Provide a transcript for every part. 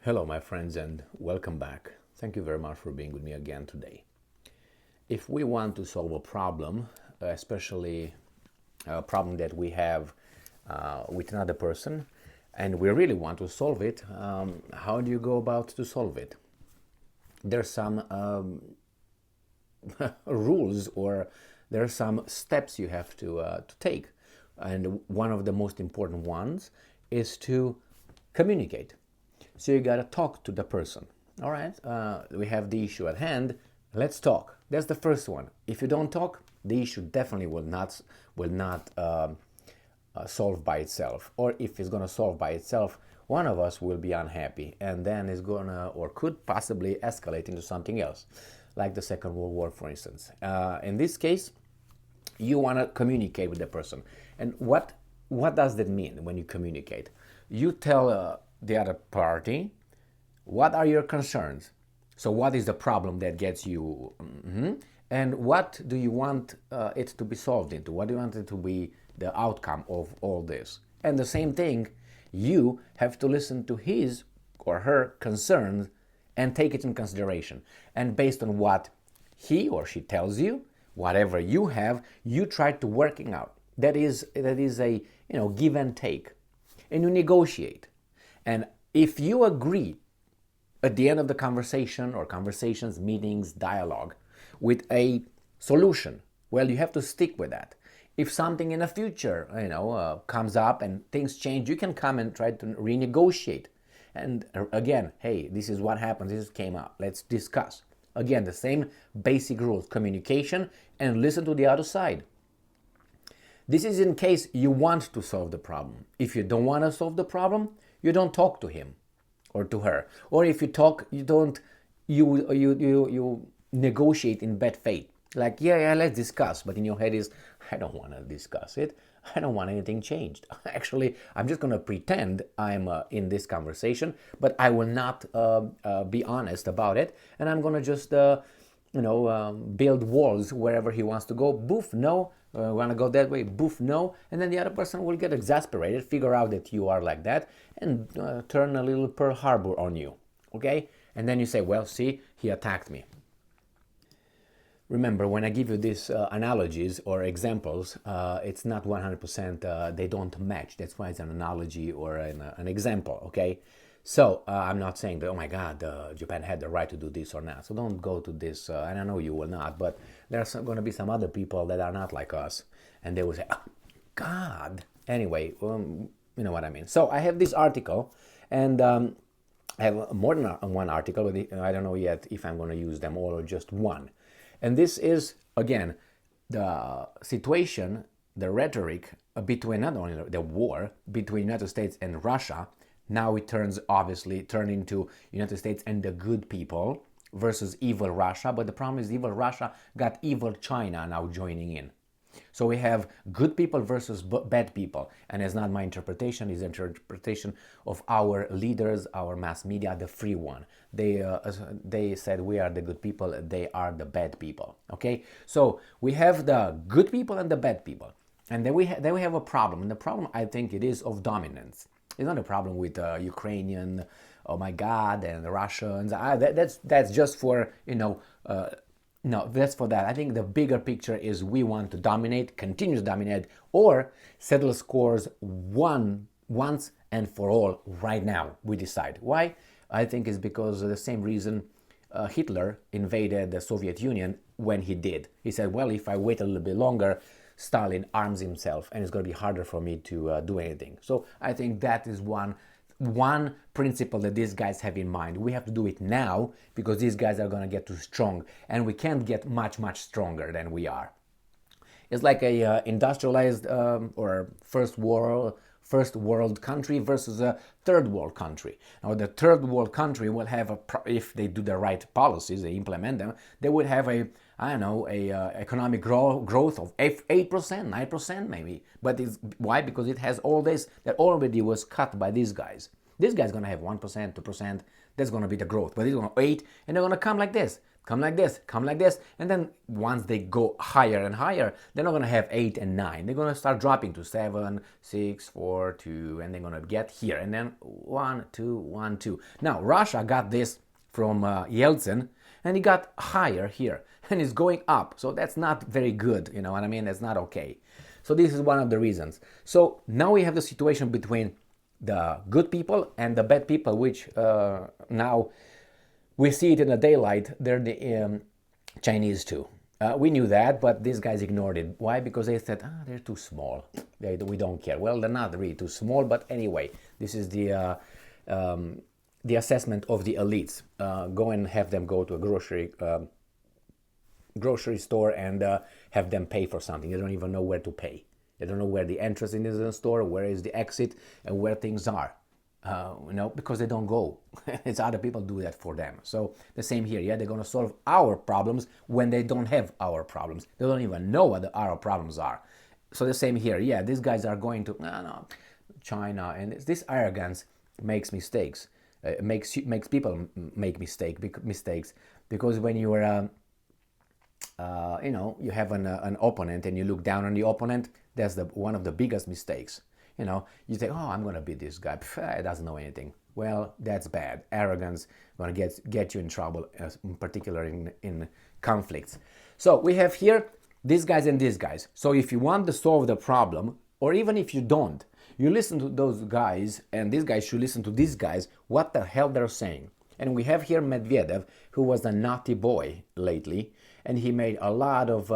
Hello, my friends, and welcome back. Thank you very much for being with me again today. If we want to solve a problem, especially a problem that we have with another person, and we really want to solve it, how do you go about to solve it? There's some rules, or there are some steps you have to take, and one of the most important ones is to communicate. So you gotta talk to the person. All right, we have the issue at hand. Let's talk. That's the first one. If you don't talk, the issue definitely will not solve by itself. Or if it's gonna solve by itself, one of us will be unhappy, and then it's gonna or could possibly escalate into something else, like the Second World War, for instance. In this case, you want to communicate with the person, and what does that mean when you communicate? You tell the other party, what are your concerns? So what is the problem that gets you, and what do you want it to be solved into? What do you want it to be the outcome of all this? And the same thing, you have to listen to his or her concerns and take it in consideration. And based on what he or she tells you, whatever you have, you try to working out. That is a give and take, and you negotiate. And if you agree at the end of the conversation or conversations, meetings, dialogue with a solution, well, you have to stick with that. If something in the future, comes up and things change, you can come and try to renegotiate. And again, hey, this is what happens, this came up, let's discuss. Again, the same basic rules, communication and listen to the other side. This is in case you want to solve the problem. If you don't want to solve the problem, you don't talk to him or to her. Or if you talk, you negotiate in bad faith. Like, yeah, let's discuss. But in your head is, I don't want to discuss it. I don't want anything changed. Actually, I'm just going to pretend I'm in this conversation, but I will not be honest about it. And I'm going to just, build walls wherever he wants to go. Boof, no. Want to go that way? Boof, no. And then the other person will get exasperated, figure out that you are like that, and turn a little Pearl Harbor on you. Okay? And then you say, well, see, he attacked me. Remember, when I give you these analogies or examples, it's not 100%, they don't match. That's why it's an analogy or an example, okay? So I'm not saying that, oh my God, Japan had the right to do this or not. So don't go to this, and I know you will not, but there's going to be some other people that are not like us, and they will say, oh, God. Anyway, you know what I mean. So I have this article, and I have more than one article, but I don't know yet if I'm going to use them all or just one. And this is, again, the situation, the rhetoric between not only the war between United States and Russia. Now it turn into United States and the good people versus evil Russia. But the problem is evil Russia got evil China now joining in. So we have good people versus bad people. And it's not my interpretation, it's the interpretation of our leaders, our mass media, the free one. They said we are the good people, they are the bad people. Okay? So we have the good people and the bad people. And then we have a problem. And the problem, I think, it is of dominance. It's not a problem with Ukrainian, oh my God, and the Russians. That's just for, no, that's for that. I think the bigger picture is we want to dominate, continue to dominate, or settle scores once and for all right now. We decide. Why? I think it's because of the same reason Hitler invaded the Soviet Union when he did. He said, well, if I wait a little bit longer, Stalin arms himself and it's going to be harder for me to do anything. So I think that is one principle that these guys have in mind. We have to do it now because these guys are going to get too strong, and we can't get much stronger than we are. It's like a industrialized or first world country versus a third world country. Now the third world country will have if they do the right policies, they implement them, they would have economic growth of 8%, 9% maybe. But why? Because it has all this that already was cut by these guys. This guy's going to have 1%, 2%. That's going to be the growth. But it's going to 8%, and they're going to come like this. come like this, come like this. And then once they go higher and higher, they're not going to have 8 and 9. They're going to start dropping to 7, 6, 4, 2, and they're going to get here. And then 1, 2, 1, 2. Now, Russia got this from Yeltsin, and he got higher here. And it's going up. So that's not very good, you know what I mean? That's not okay. So this is one of the reasons. So now we have the situation between the good people and the bad people, which now we see it in the daylight. They're the Chinese too. We knew that, but these guys ignored it. Why? Because they said, they're too small. We don't care. Well, they're not really too small, but anyway, this is the assessment of the elites. Go and have them go to a grocery store and have them pay for something. They don't even know where to pay. They don't know where the entrance is in the store, where is the exit, and where things are. Because they don't go. It's other people do that for them. So the same here, yeah, they're going to solve our problems when they don't have our problems. They don't even know what our problems are. So the same here, yeah, these guys are going to, no, China, and this arrogance makes mistakes. Makes people make mistakes, because when you are, you have an opponent and you look down on the opponent, that's one of the biggest mistakes. You think, I'm going to beat this guy. He doesn't know anything. Well, that's bad. Arrogance going to get you in trouble, in particular in conflicts. So we have here these guys and these guys. So if you want to solve the problem, or even if you don't, you listen to those guys, and these guys should listen to these guys, what the hell they're saying. And we have here Medvedev, who was a naughty boy lately, and he made a lot of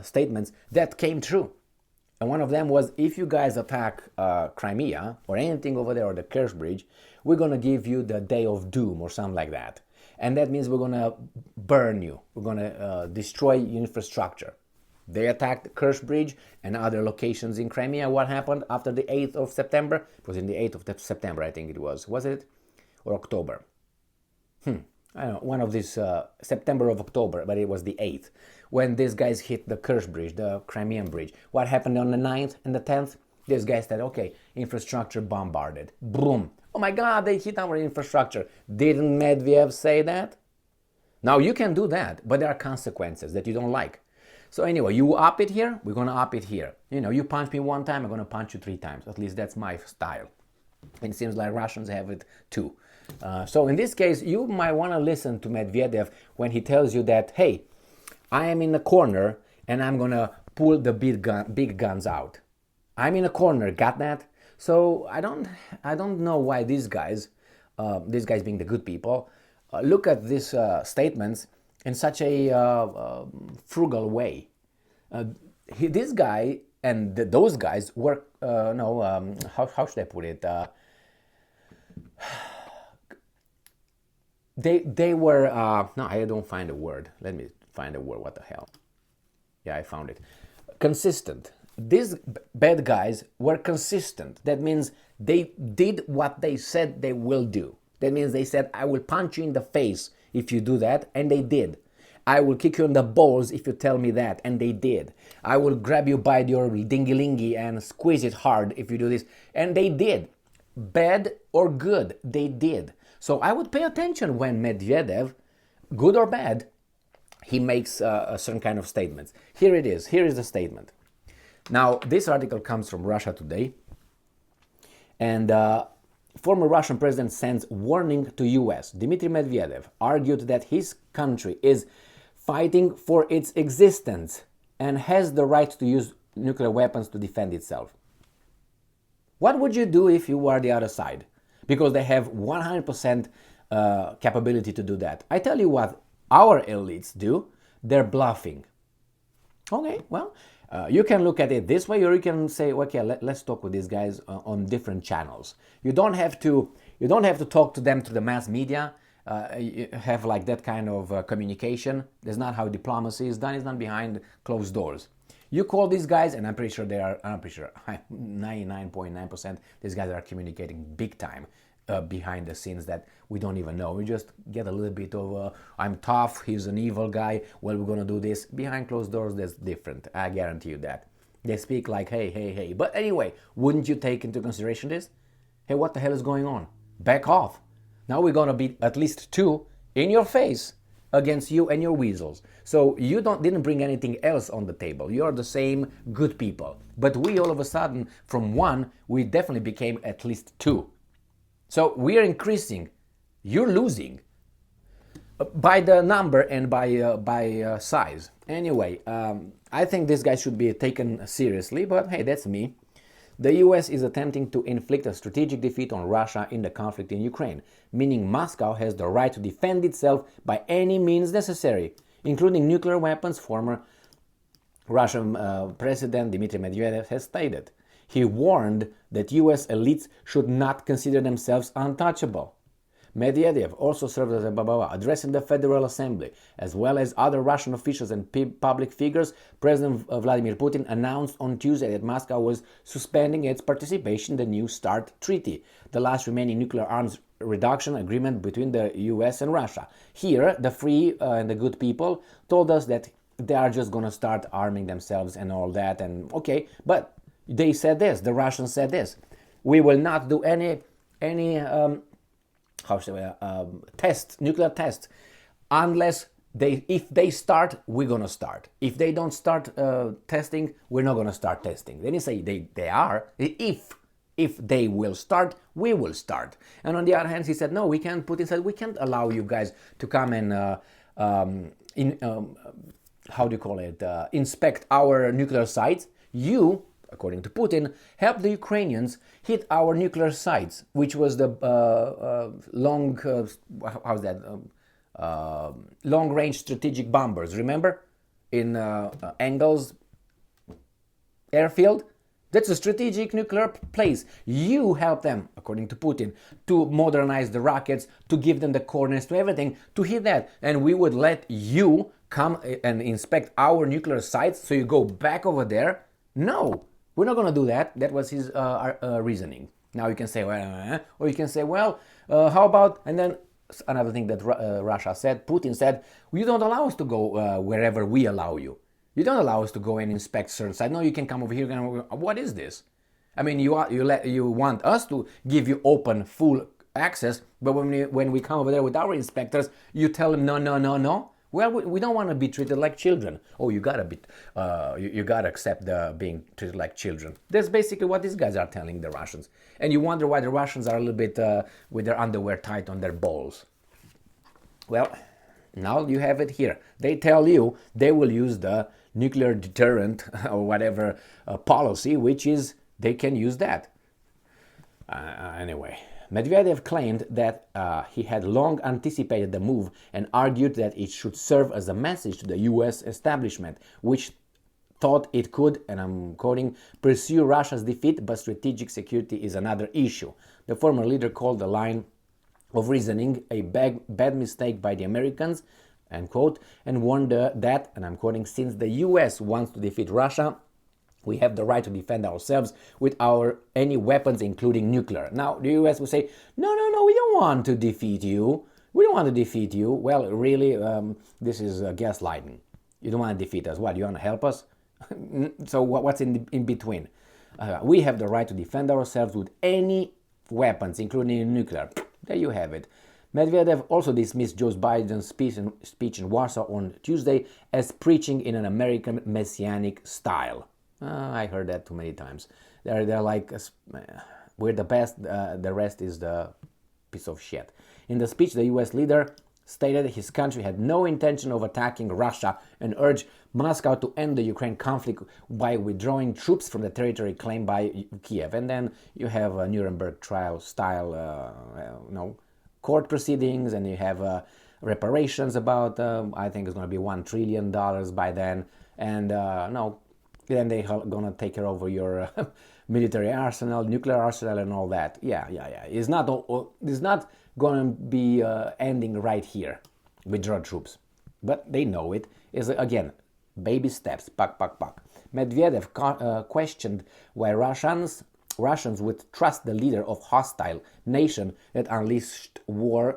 statements that came true. And one of them was, if you guys attack Crimea or anything over there, or the Kerch Bridge, we're going to give you the day of doom or something like that. And that means we're going to burn you. We're going to destroy infrastructure. They attacked the Kerch Bridge and other locations in Crimea. What happened after the 8th of September? It was in the 8th of September, I think it was. Was it? Or October? I don't know, one of these, September of October, but it was the 8th, when these guys hit the Kerch Bridge, the Crimean Bridge. What happened on the 9th and the 10th? These guys said, okay, infrastructure bombarded. Boom. Oh my God, they hit our infrastructure. Didn't Medvedev say that? Now you can do that, but there are consequences that you don't like. So anyway, you up it here, we're going to up it here. You punch me one time, I'm going to punch you 3 times. At least that's my style. And it seems like Russians have it too. So in this case, you might want to listen to Medvedev when he tells you that, hey, I am in a corner and I'm going to pull the big guns out. I'm in a corner, got that? So I don't know why these guys being the good people, look at these statements in such a frugal way. This guy and those guys were, how should I put it? They were, no, I don't find a word. Let me find a word, what the hell. Yeah, I found it. Consistent. These bad guys were consistent. That means they did what they said they will do. That means they said, I will punch you in the face if you do that, and they did. I will kick you in the balls if you tell me that, and they did. I will grab you by your dingy-lingy and squeeze it hard if you do this, and they did. Bad or good, they did. So I would pay attention when Medvedev, good or bad, he makes a certain kind of statements. Here it is. Here is the statement. Now, this article comes from Russia Today. And former Russian president sends warning to U.S. Dmitry Medvedev argued that his country is fighting for its existence and has the right to use nuclear weapons to defend itself. What would you do if you were the other side? Because they have 100% capability to do that. I tell you what our elites do. They're bluffing. Okay, well, you can look at it this way, or you can say, okay, let's talk with these guys on different channels. You don't have to talk to them through the mass media. You have like that kind of communication. That's not how diplomacy is done. It's done behind closed doors. You call these guys, and I'm pretty sure 99.9% these guys are communicating big time behind the scenes that we don't even know. We just get a little bit of, I'm tough, he's an evil guy, well, we're going to do this. Behind closed doors, that's different. I guarantee you that. They speak like, hey. But anyway, wouldn't you take into consideration this? Hey, what the hell is going on? Back off. Now we're going to be at least 2 in your face. against you and your weasels. So you didn't bring anything else on the table. You're the same good people. But we all of a sudden, from one, we definitely became at least two. So we are increasing. You're losing by the number and by size. Anyway, I think this guy should be taken seriously, but hey, that's me. The US is attempting to inflict a strategic defeat on Russia in the conflict in Ukraine, meaning Moscow has the right to defend itself by any means necessary, including nuclear weapons, former Russian President Dmitry Medvedev has stated. He warned that US elites should not consider themselves untouchable. Medvedev also served as a addressing the Federal Assembly, as well as other Russian officials and public figures. President Vladimir Putin announced on Tuesday that Moscow was suspending its participation in the New START treaty, the last remaining nuclear arms reduction agreement between the US and Russia. Here, the free and the good people told us that they are just going to start arming themselves and all that, and okay, but they said this, the Russians said this: we will not do any nuclear tests, unless if they start, we're gonna start. If they don't start testing, we're not gonna start testing. Then you say they are. If they will start, we will start. And on the other hand, he said, no, we can't. Putin said, we can't allow you guys to come and inspect our nuclear sites. You, according to Putin, help the Ukrainians hit our nuclear sites, which was the long-range strategic bombers. Remember, in Engels airfield, that's a strategic nuclear place. You help them, according to Putin, to modernize the rockets, to give them the coordinates, to everything, to hit that, and we would let you come and inspect our nuclear sites. So you go back over there. No. We're not going to do that. That was his reasoning. Now you can say, well, or you can say, well, how about, and then another thing that Russia said, Putin said, you don't allow us to go wherever we allow you. You don't allow us to go and inspect certain sites. No, you can come over here. What is this? I mean, you want us to give you open, full access, but when we come over there with our inspectors, you tell them, no. Well, we don't want to be treated like children. Oh, you gotta accept being treated like children. That's basically what these guys are telling the Russians. And you wonder why the Russians are a little bit with their underwear tight on their balls. Well, now you have it here. They tell you they will use the nuclear deterrent or whatever policy, which is they can use that. Anyway. Medvedev claimed that he had long anticipated the move and argued that it should serve as a message to the US establishment, which thought it could, and I'm quoting, pursue Russia's defeat, but strategic security is another issue. The former leader called the line of reasoning a bad mistake by the Americans, end quote, and warned that, and I'm quoting, since the US wants to defeat Russia, we have the right to defend ourselves with any weapons, including nuclear. Now, the US will say, no, we don't want to defeat you. We don't want to defeat you. Well, really, this is gaslighting. You don't want to defeat us. What, you want to help us? So what's in between? We have the right to defend ourselves with any weapons, including nuclear. There you have it. Medvedev also dismissed Joe Biden's speech in Warsaw on Tuesday as preaching in an American messianic style. I heard that too many times. They're like, we're the best, the rest is the piece of shit. In the speech, the US leader stated his country had no intention of attacking Russia and urged Moscow to end the Ukraine conflict by withdrawing troops from the territory claimed by Kiev. And then you have a Nuremberg trial style, court proceedings, and you have reparations about, I think it's going to be $1 trillion by then. And then they're going to take care over your military arsenal, nuclear arsenal, and all that. Yeah. It's not going to be ending right here, withdraw troops. But they know it. It's, again, baby steps, pack. Medvedev questioned why Russians would trust the leader of hostile nation that unleashed wars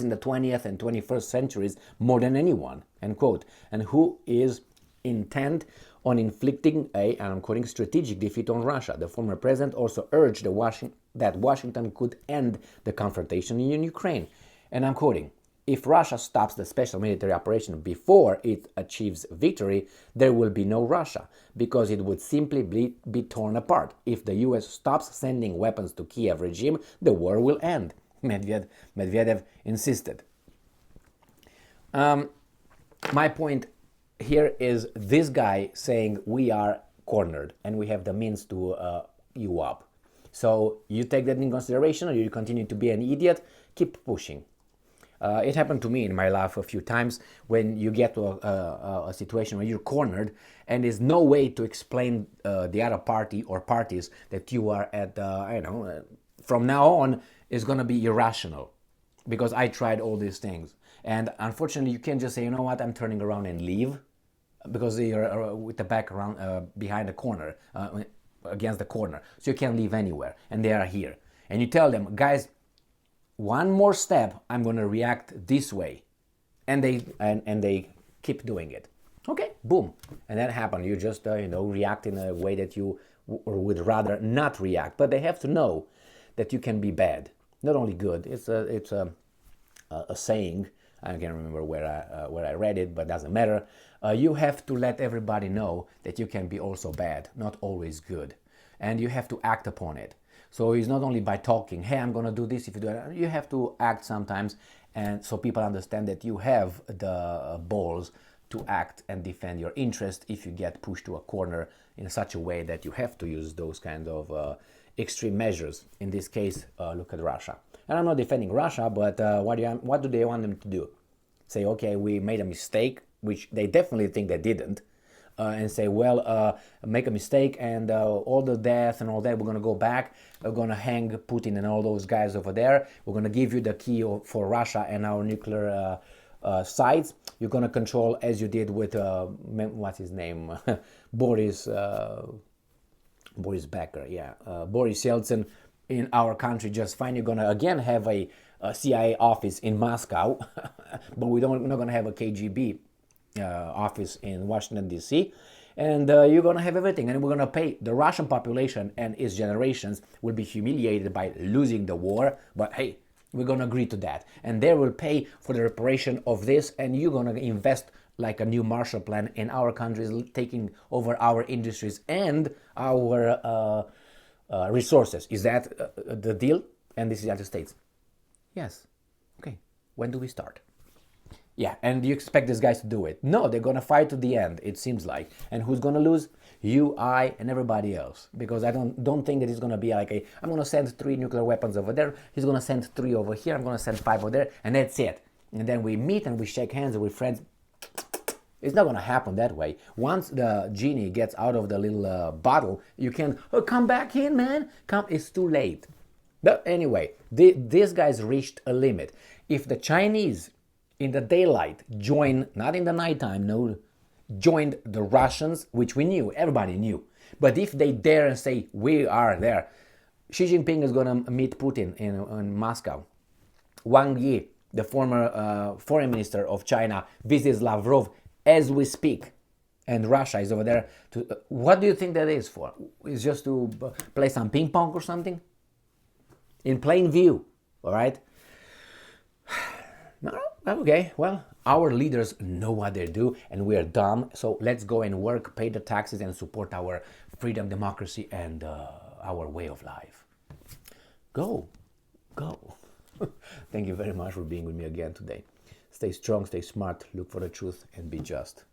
in the 20th and 21st centuries more than anyone, end quote, and who is intent on inflicting and I'm quoting, strategic defeat on Russia. The former president also urged that Washington could end the confrontation in Ukraine. And I'm quoting, If Russia stops the special military operation before it achieves victory, there will be no Russia, because it would simply be torn apart. If the US stops sending weapons to Kiev regime, the war will end, Medvedev insisted. My point here is this guy saying we are cornered and we have the means to you up. So you take that in consideration, or you continue to be an idiot, keep pushing. It happened to me in my life a few times when you get to a situation where you're cornered and there's no way to explain the other party or parties that you are at, from now on is going to be irrational, because I tried all these things. And unfortunately, you can't just say, you know what, I'm turning around and leave, because you're with the back around, behind the corner, against the corner. So you can't leave anywhere, and they are here. And you tell them, guys, one more step, I'm going to react this way. And they keep doing it. Okay, boom. And that happened. You just, react in a way that you would rather not react. But they have to know that you can be bad, not only good. It's a saying. I can't remember where I read it, but doesn't matter. You have to let everybody know that you can be also bad, not always good. And you have to act upon it. So it's not only by talking, hey, I'm going to do this if you do it. You have to act sometimes, and so people understand that you have the balls to act and defend your interest if you get pushed to a corner in such a way that you have to use those kind of extreme measures. In this case, look at Russia. And I'm not defending Russia, but what do they want them to do? Say, okay, we made a mistake, which they definitely think they didn't, and say, well, make a mistake and all the death and all that, we're going to go back, we're going to hang Putin and all those guys over there, we're going to give you the key for Russia and our nuclear sites, you're going to control as you did with, what's his name, Boris Becker, Boris Yeltsin, in our country just fine. You're going to again have a CIA office in Moscow, but we're not going to have a KGB office in Washington, D.C., and you're going to have everything, and we're going to pay. The Russian population and its generations will be humiliated by losing the war, but hey, we're going to agree to that, and they will pay for the reparation of this, and you're going to invest like a new Marshall Plan in our countries, taking over our industries and our resources. Is that the deal? And this is the United States. Yes. Okay. When do we start? Yeah, and you expect these guys to do it? No, they're going to fight to the end, it seems like. And who's going to lose? You, I, and everybody else. Because I don't think that it's going to be like I'm going to send 3 nuclear weapons over there, he's going to send 3 over here, I'm going to send 5 over there, and that's it. And then we meet and we shake hands and we're friends. It's not going to happen that way. Once the genie gets out of the little bottle, you can come back in, man. Come, it's too late. But anyway, these guys reached a limit. If the Chinese in the daylight join, not in the nighttime, no, joined the Russians, which we knew, everybody knew. But if they dare and say, we are there, Xi Jinping is going to meet Putin in Moscow. Wang Yi, the former foreign minister of China, visits Lavrov as we speak. And Russia is over there. What do you think that is for? It's just to play some ping pong or something? In plain view, all right? No, okay, well, our leaders know what they do and we are dumb, so let's go and work, pay the taxes and support our freedom, democracy and our way of life. Go. Thank you very much for being with me again today. Stay strong, stay smart, look for the truth and be just.